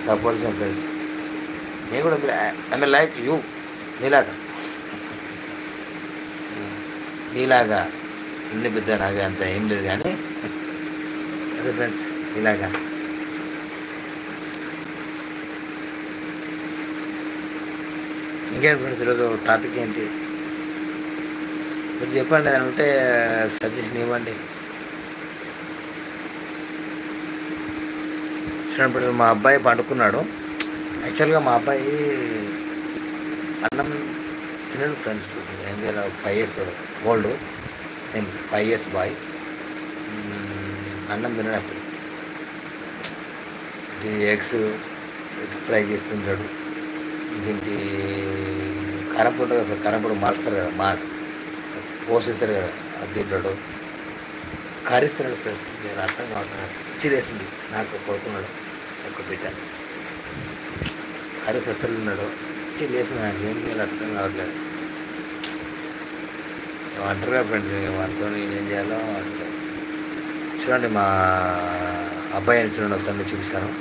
Support చేయండి friends. నేను కూడా మీరు ఐ లైక్ యూ, మీలాగా మీలాగా ఇల్లు పెద్ద నాకు అంత ఏం లేదు కానీ అదే ఫ్రెండ్స్ ఇలాగా. ఇంకేంటి ఫ్రెండ్స్ ఈరోజు టాపిక్ ఏంటి మీరు చెప్పండి, అని ఉంటే సజెషన్ ఇవ్వండి. చూడండి మా అబ్బాయి పండుకున్నాడు. యాక్చువల్గా మా అబ్బాయి అన్నం తినడు ఫ్రెండ్స్. ఏంటి 5 years ఓల్డ్, నేను 5 years బాయ్. అన్నం తినడు అసలు. ఎగ్స్ ఫ్రై చేస్తుంటాడు. ఇంకేంటి కారం పొడి ఉంటుంది, కారం పొడి మారుస్తారు కదా, పోసేస్తారు కదా, అది తింటాడు. కర్రీస్ తిన్నాడు ఫ్రెండ్స్. నేను అర్థం కావుతున్నాడు, చిరేసింది నాకు కొడుకున్నాడు ఒక బిడ్డ. కర్రీస్ అసలు ఉన్నాడు, చిరేసింది. నాకు ఏం చేయాలి అర్థం కావట్లేదు. ఏమంటారు కదా ఫ్రెండ్స్, మనతో ఏం చేయాలో అసలు. చూడండి మా అబ్బాయిని చూడండి, ఒకసారి చూపిస్తాను.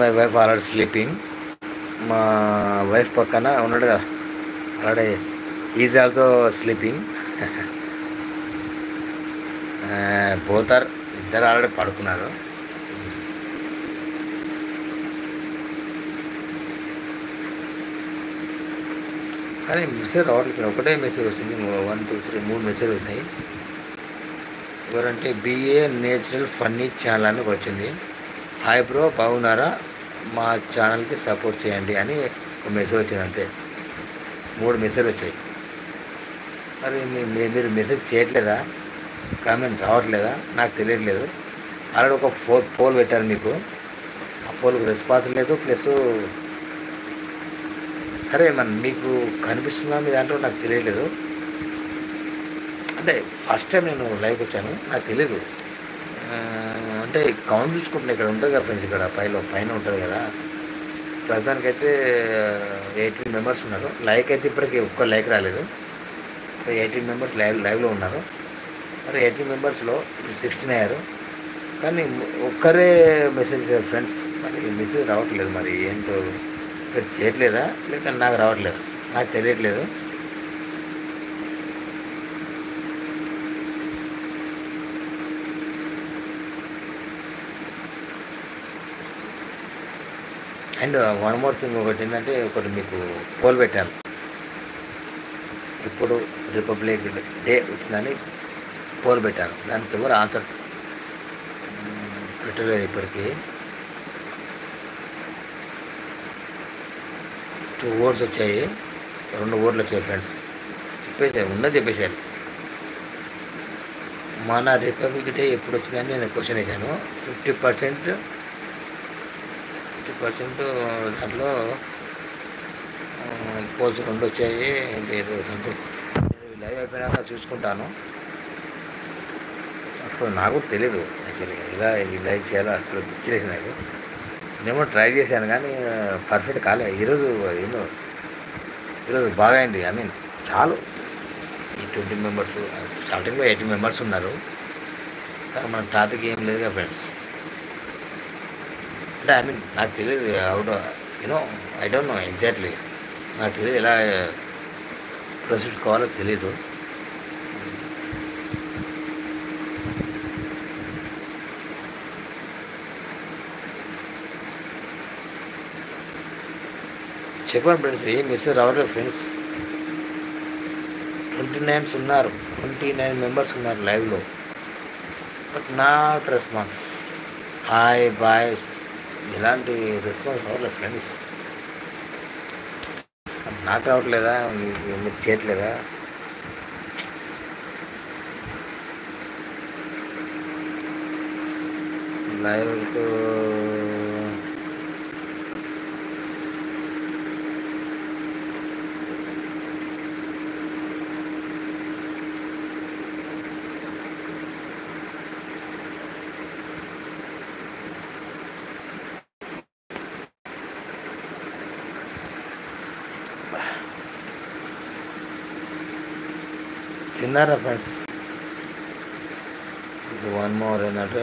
My wife already sleeping. మా వైఫ్ పక్కన ఉన్నాడు కదా, ఆల్రెడీ ఈజ్ ఆల్సో స్లీపింగ్. పోతారు ఇద్దరు, ఆల్రెడీ పడుకున్నారు. కానీ మెసేజ్ రావట్లేదు, ఒకటే మెసేజ్ వచ్చింది. 1 2 3 3 మెసేజ్ ఉన్నాయి. ఎవరంటే బిఏ నేచురల్ ఫన్నీ ఛానల్ అని వచ్చింది. హాయ్ బ్రో, బాగున్నారా, మా ఛానల్కి సపోర్ట్ చేయండి అని ఒక మెసేజ్ వచ్చింది. అంతే, 3 మెసేజ్ వచ్చాయి. మరి మీరు మెసేజ్ చేయట్లేదా, కామెంట్ రావట్లేదా, నాకు తెలియట్లేదు. ఆల్రెడీ ఒక 4 పోల్ పెట్టారు మీకు, ఆ పోల్కి రెస్పాన్స్ లేదు. ప్లస్ సరే మీకు కనిపిస్తుందా మీ దాంట్లో, నాకు తెలియట్లేదు. అంటే ఫస్ట్ టైం నేను లైవ్కి వచ్చాను, నాకు తెలియదు. అంటే కౌంట్ చూసుకుంటున్నా, ఇక్కడ ఉంటుంది కదా ఫ్రెండ్స్, ఇక్కడ పైన ఉంటుంది కదా. ప్రస్తుతానికైతే 18 మెంబర్స్ ఉన్నారు. లైక్ అయితే ఇప్పటికీ ఒక్క లైక్ రాలేదు. 18 మెంబర్స్ లైవ్లో ఉన్నారు. మరి 18 మెంబర్స్లో 16 అయ్యారు, కానీ ఒక్కరే మెసేజ్ ఫ్రెండ్స్. మరి మెసేజ్ రావట్లేదు, మరి ఏంటో మీరు చేయట్లేదా లేక నాకు రావట్లేదు, నాకు తెలియట్లేదు. అండ్ వన్ మోర్ థింగ్, ఒకటి ఏంటంటే, ఒకటి మీకు పోల్ పెట్టాను. ఇప్పుడు రిపబ్లిక్ డే వచ్చిందని పోల్ పెట్టాను, దానికి ఎవరు ఆన్సర్ పెట్టలేదు ఇప్పటికీ. 2 ఓట్స్ వచ్చాయి, 2 ఓట్లు వచ్చాయి ఫ్రెండ్స్. చెప్పేసారు, ఉన్నది చెప్పేశారు. మన రిపబ్లిక్ డే ఎప్పుడు వచ్చిందని నేను క్వశ్చన్ వేసాను. 50% దాంట్లో పోల్స్ 2 వచ్చాయి. లేదు అంటే లైవ్ అయిపోయినాక చూసుకుంటాను. అసలు నాకు తెలీదు యాక్చువల్గా ఇలా ఈ లైవ్ చేయాలో, అసలు పిచ్చిలేసి నాకు. నేనేమో ట్రై చేశాను కానీ పర్ఫెక్ట్ కాలే. ఈరోజు బాగా అయింది. ఐ మీన్ చాలు, ఈ 20 మెంబర్స్, స్టార్టింగ్లో 18 మెంబర్స్ ఉన్నారు. కానీ మన టాపిక్ ఏం లేదు కదా ఫ్రెండ్స్. అంటే ఐ మీన్ నాకు తెలియదు, ఐ డోంట్ నో ఎగ్జాక్ట్లీ. నాకు తెలియదు ఎలా ప్రొసీడ్ కావాలో తెలీదు. చెప్పండి ఫ్రెండ్స్, ఏం మెసేజ్ రావట్లేదు ఫ్రెండ్స్. 29 మెంబర్స్ ఉన్నారు లైవ్లో, but not response. Hi bye, ఎలాంటి రెస్పాన్స్ రావట్లేదు ఫ్రెండ్స్. నాకు రావట్లేదా, మీరు చేయట్లేదా? లైవ్తో తిన్నారా ఫ్రెండ్స్? ఇది 1 మోర్ ఏంటంటే,